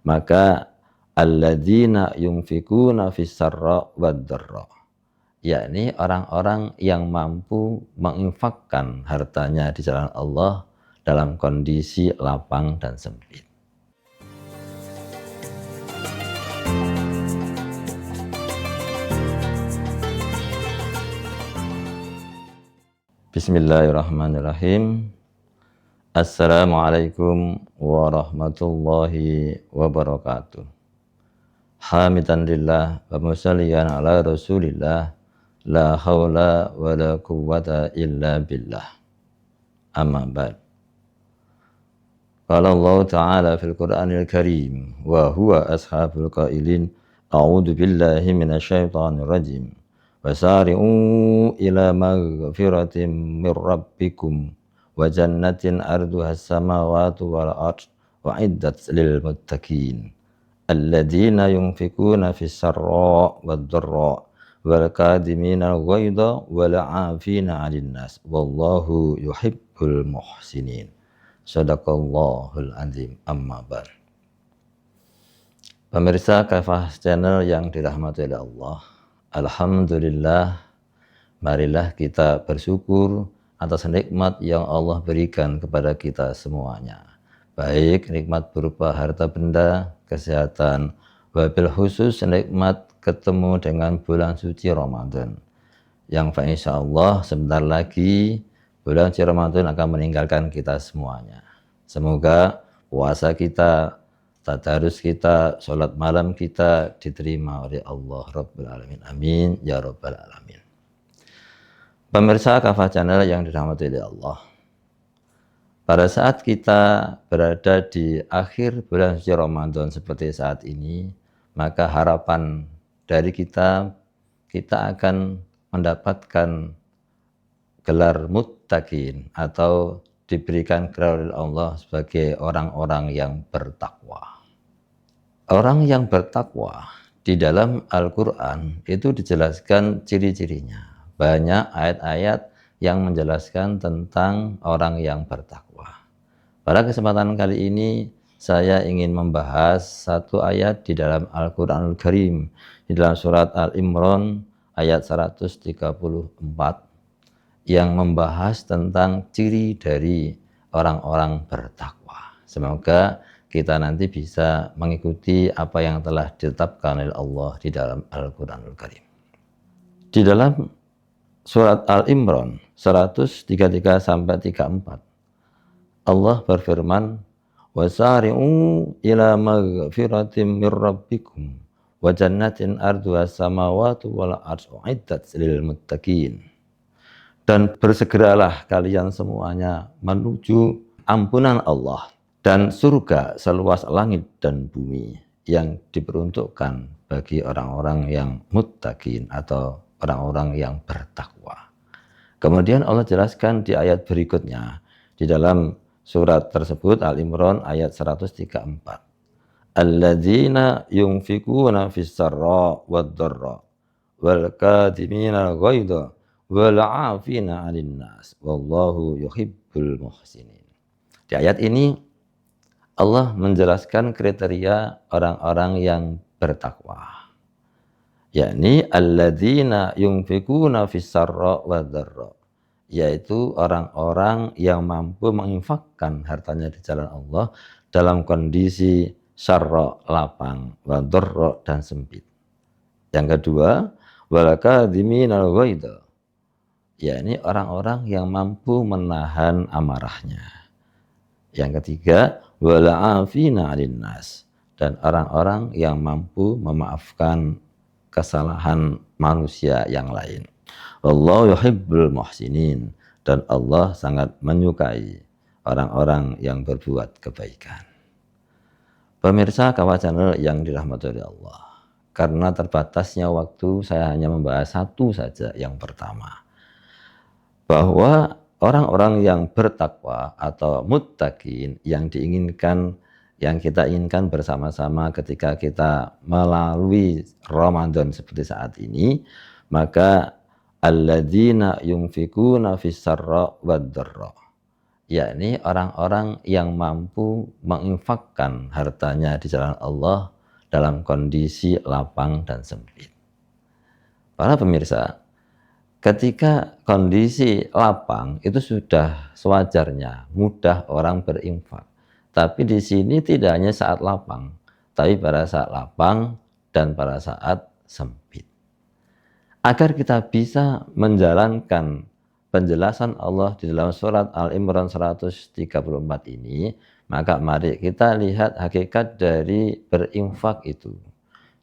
Maka alladzina yunfikuna fis sarra wad dharra, yakni orang-orang yang mampu menginfakkan hartanya di jalan Allah dalam kondisi lapang dan sempit. Bismillahirrahmanirrahim. Assalamualaikum warahmatullahi wabarakatuh. Hamidan lillah wa musalliyan ala rasulillah, la haula wa la quwwata illa billah. Amma ba'd. Qala Allah Ta'ala fil Qur'anil Karim wa huwa ashabul qailin a'udzu billahi minasyaitonir rajim. Wasari'u ila maghfiratin min rabbikum wa jannatin arduhas samawati wal ardh wa'iddat lil muttaqin alladzina yunfikuna fis sarra wad dharra wal kadhimina al ghaidha wal 'afina 'anil nas wallahu yuhibbul muhsinin. Shadaqallahul azim. Amma ba'd. Pemirsa Kafah Channel yang dirahmati oleh Allah, alhamdulillah, marilah kita bersyukur atas nikmat yang Allah berikan kepada kita semuanya. Baik nikmat berupa harta benda, kesehatan, wabil khusus nikmat ketemu dengan bulan suci Ramadan. Yang insyaallah sebentar lagi bulan suci Ramadan akan meninggalkan kita semuanya. Semoga puasa kita, tadarus kita, sholat malam kita diterima oleh Allah Rabbul Alamin. Amin ya Rabbal Alamin. Pemirsa Kafah Channel yang dirahmati oleh Allah, pada saat kita berada di akhir bulan suci Ramadan seperti saat ini, maka harapan dari kita akan mendapatkan gelar muttaqin atau diberikan gelar oleh Allah sebagai orang-orang yang bertakwa. Orang yang bertakwa di dalam Al-Quran itu dijelaskan ciri-cirinya. Banyak ayat-ayat yang menjelaskan tentang orang yang bertakwa. Pada kesempatan kali ini saya ingin membahas satu ayat di dalam Al-Quranul Karim, di dalam surat Al-Imran ayat 134 yang membahas tentang ciri dari orang-orang bertakwa. Semoga kita nanti bisa mengikuti apa yang telah ditetapkan oleh Allah di dalam Al-Quranul Karim. Di dalam surat Al-Imran 133-34 Allah berfirman, wasari'u ila maghfiratin mir rabbikum wa jannatin arduhas samawati wal ardh u'iddat lil muttaqin. Dan bersegeralah kalian semuanya menuju ampunan Allah dan surga seluas langit dan bumi yang diperuntukkan bagi orang-orang yang muttaqin atau orang-orang yang bertakwa. Kemudian Allah jelaskan di ayat berikutnya di dalam surat tersebut Al-Imran ayat 134. Alladzina yunfikuna fis sarra wad dharra wal kadhimina ghaidha wal 'afina 'anil nas wallahu yuhibbul muhsinin. Di ayat ini Allah menjelaskan kriteria orang-orang yang bertakwa, yakni alladzina yunfikuna fis sarra wad dharra, yaitu orang-orang yang mampu menginfakkan hartanya di jalan Allah dalam kondisi syarra lapang, wad dharra dan sempit. Yang kedua, wal kadhiminal ghaidha, yakni orang-orang yang mampu menahan amarahnya. Yang ketiga, wal 'afina 'anil nas, dan orang-orang yang mampu memaafkan kesalahan manusia yang lain. Wallahu yuhibbul muhsinin, dan Allah sangat menyukai orang-orang yang berbuat kebaikan. Pemirsa Kafah Channel yang dirahmati oleh Allah, karena terbatasnya waktu saya hanya membahas satu saja, yang pertama, bahwa orang-orang yang bertakwa atau muttaqin yang diinginkan, yang kita inginkan bersama-sama ketika kita melalui Ramadan seperti saat ini, maka alladzina yunfikuna fis sarra wad dharra, yakni orang-orang yang mampu menginfakkan hartanya di jalan Allah dalam kondisi lapang dan sempit. Para pemirsa, ketika kondisi lapang itu sudah sewajarnya mudah orang berinfak. Tapi di sini tidak hanya saat lapang, tapi pada saat lapang dan pada saat sempit. Agar kita bisa menjalankan penjelasan Allah di dalam surat Al-Imran 134 ini, maka mari kita lihat hakikat dari berinfak itu.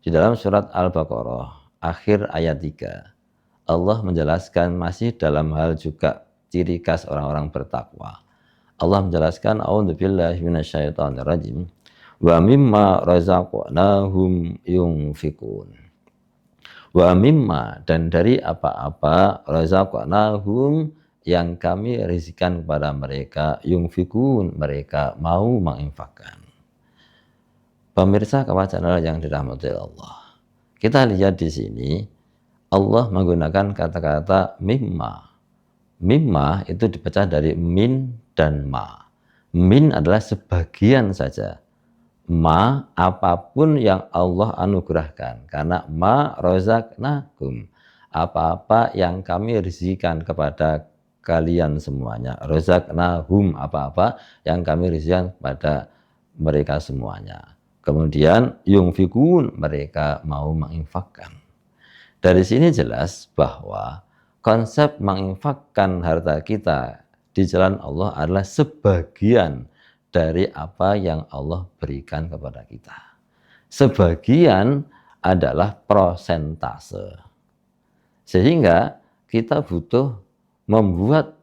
Di dalam surat Al-Baqarah, akhir ayat 3, Allah menjelaskan masih dalam hal juga ciri khas orang-orang bertakwa. Allah menjelaskan, a'udzubillahi minasyaitonirrajim, wa mimma razaqnahum yunfikun. Wa mimma, dan dari apa-apa, razaqnahum, yang kami rizkikan kepada mereka, yunfikun, mereka mau menginfakkan. Pemirsa kawan channel yang dirahmati Allah, kita lihat di sini Allah menggunakan kata-kata mimma. Mimma itu dipecah dari min dan ma. Min adalah sebagian saja. Ma, apapun yang Allah anugerahkan. Karena ma rozaqnakum, apa-apa yang kami rizkikan kepada kalian semuanya. Rozaqnahum, apa-apa yang kami rizkikan kepada mereka semuanya. Kemudian yungfikun, mereka mau menginfakkan. Dari sini jelas bahwa konsep menginfakkan harta kita di jalan Allah adalah sebagian dari apa yang Allah berikan kepada kita. Sebagian adalah prosentase. Sehingga kita butuh membuat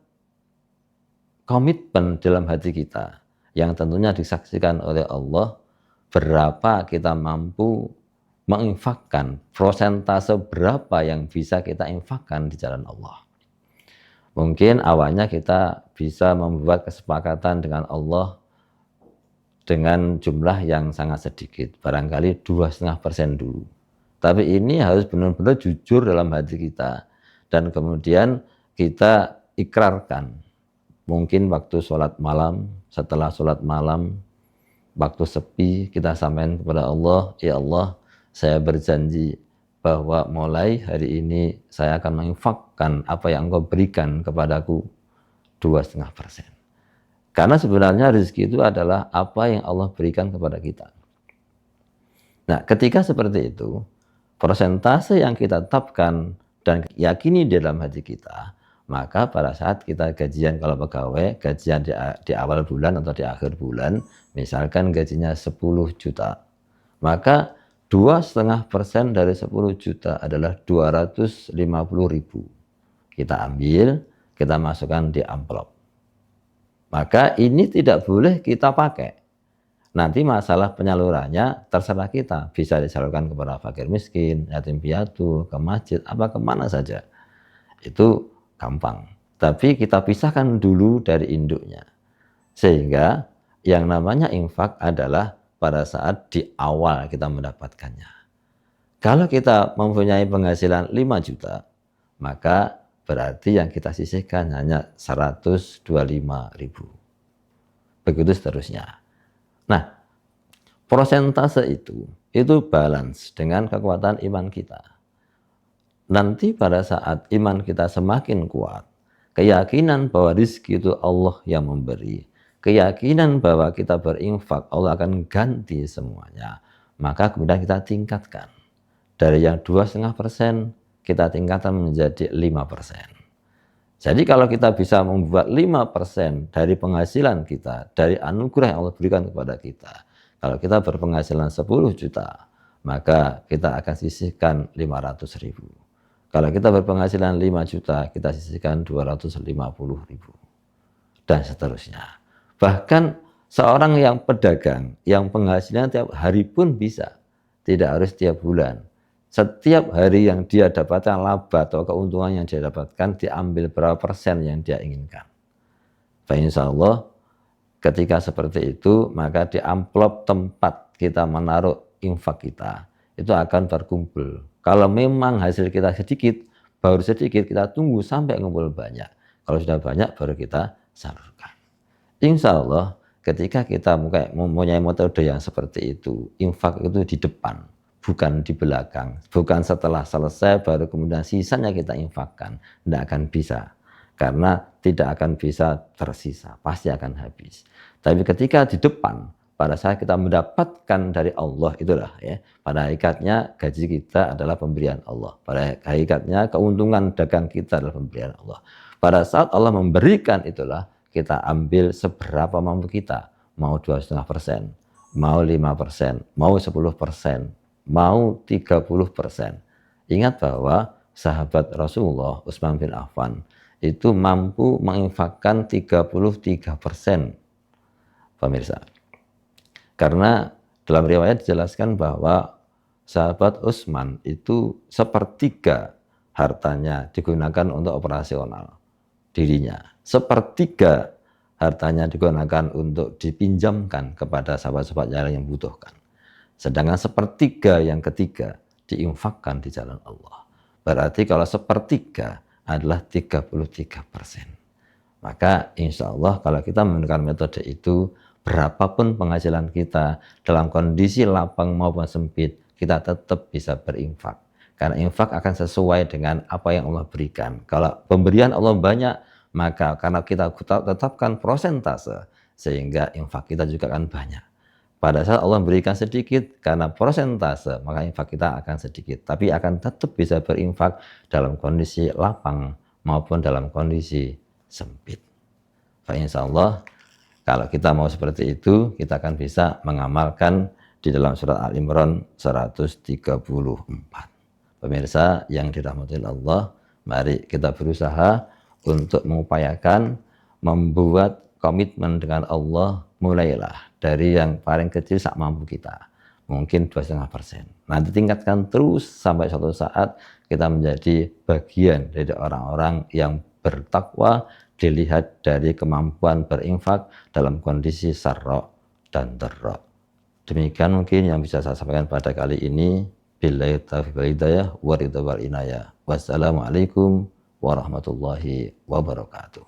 komitmen dalam hati kita yang tentunya disaksikan oleh Allah, berapa kita mampu menginfakkan, prosentase berapa yang bisa kita infakkan di jalan Allah. Mungkin awalnya kita bisa membuat kesepakatan dengan Allah dengan jumlah yang sangat sedikit, barangkali 2,5% dulu. Tapi ini harus benar-benar jujur dalam hati kita, dan kemudian kita ikrarkan. Mungkin waktu sholat malam, setelah sholat malam, waktu sepi, kita sampaikan kepada Allah, ya Allah, saya berjanji bahwa mulai hari ini saya akan menginfakkan apa yang Engkau berikan kepadaku 2,5%. Karena sebenarnya rezeki itu adalah apa yang Allah berikan kepada kita. Nah, ketika seperti itu, persentase yang kita tetapkan dan yakini di dalam hati kita, maka pada saat kita gajian, kalau pegawai, gajian di awal bulan atau di akhir bulan, misalkan gajinya 10 juta, maka 2,5% dari 10 juta adalah 250.000. Kita ambil, kita masukkan di amplop. Maka ini tidak boleh kita pakai. Nanti masalah penyalurannya terserah kita. Bisa disalurkan kepada fakir miskin, yatim piatu, ke masjid, apa kemana saja. Itu gampang. Tapi kita pisahkan dulu dari induknya. Sehingga yang namanya infak adalah pada saat di awal kita mendapatkannya. Kalau kita mempunyai penghasilan 5 juta, maka berarti yang kita sisihkan hanya 125.000. Begitu seterusnya. Nah, prosentase itu balance dengan kekuatan iman kita. Nanti pada saat iman kita semakin kuat, keyakinan bahwa rezeki itu Allah yang memberi, keyakinan bahwa kita berinfak, Allah akan ganti semuanya, maka kemudian kita tingkatkan. Dari yang 2,5%, kita tingkatkan menjadi 5%. Jadi kalau kita bisa membuat 5% dari penghasilan kita, dari anugerah yang Allah berikan kepada kita, kalau kita berpenghasilan 10 juta, maka kita akan sisihkan 500.000. Kalau kita berpenghasilan 5 juta, kita sisihkan 250.000. Dan seterusnya. Bahkan seorang yang pedagang, yang penghasilan tiap hari pun bisa. Tidak harus tiap bulan. Setiap hari yang dia dapatkan laba atau keuntungan yang dia dapatkan, diambil berapa persen yang dia inginkan. Insya Allah, ketika seperti itu, maka di amplop tempat kita menaruh infak kita, itu akan terkumpul. Kalau memang hasil kita sedikit, baru sedikit, kita tunggu sampai ngumpul banyak. Kalau sudah banyak, baru kita salurkan. Insya Allah ketika kita mempunyai metode yang seperti itu, infak itu di depan, bukan di belakang, bukan setelah selesai baru kemudian sisanya kita infakkan, tidak akan bisa. Karena tidak akan bisa tersisa, pasti akan habis. Tapi ketika di depan, pada saat kita mendapatkan dari Allah itulah ya, pada hakikatnya gaji kita adalah pemberian Allah. Pada hakikatnya keuntungan dagang kita adalah pemberian Allah. Pada saat Allah memberikan itulah kita ambil seberapa mampu kita, mau 2,5%, mau 5%, mau 10%, mau 30%. Ingat bahwa sahabat Rasulullah Utsman bin Affan itu mampu menginfakkan 33%, pemirsa. Karena dalam riwayat dijelaskan bahwa sahabat Utsman itu sepertiga hartanya digunakan untuk operasional dirinya. Sepertiga hartanya digunakan untuk dipinjamkan kepada sahabat-sahabat yang membutuhkan. Sedangkan sepertiga yang ketiga diinfakkan di jalan Allah. Berarti kalau sepertiga adalah 33%. Maka insya Allah kalau kita menggunakan metode itu, berapapun penghasilan kita dalam kondisi lapang maupun sempit, kita tetap bisa berinfak. Karena infak akan sesuai dengan apa yang Allah berikan. Kalau pemberian Allah banyak, maka karena kita tetapkan prosentase, sehingga infak kita juga akan banyak. Pada saat Allah memberikan sedikit, karena prosentase, maka infak kita akan sedikit. Tapi akan tetap bisa berinfak dalam kondisi lapang maupun dalam kondisi sempit. Insya Allah, kalau kita mau seperti itu, kita akan bisa mengamalkan di dalam surat Al-Imran 134. Pemirsa yang dirahmati Allah, mari kita berusaha untuk mengupayakan membuat komitmen dengan Allah. Mulailah dari yang paling kecil sak mampu kita, mungkin 2,5%. Nanti tingkatkan terus sampai suatu saat kita menjadi bagian dari orang-orang yang bertakwa, dilihat dari kemampuan berinfak dalam kondisi sarra dan dharra. Demikian mungkin yang bisa saya sampaikan pada kali ini. Billahi taufiq wal hidayah wa ridha wal inayah. Wassalamualaikum warahmatullahi wabarakatuh.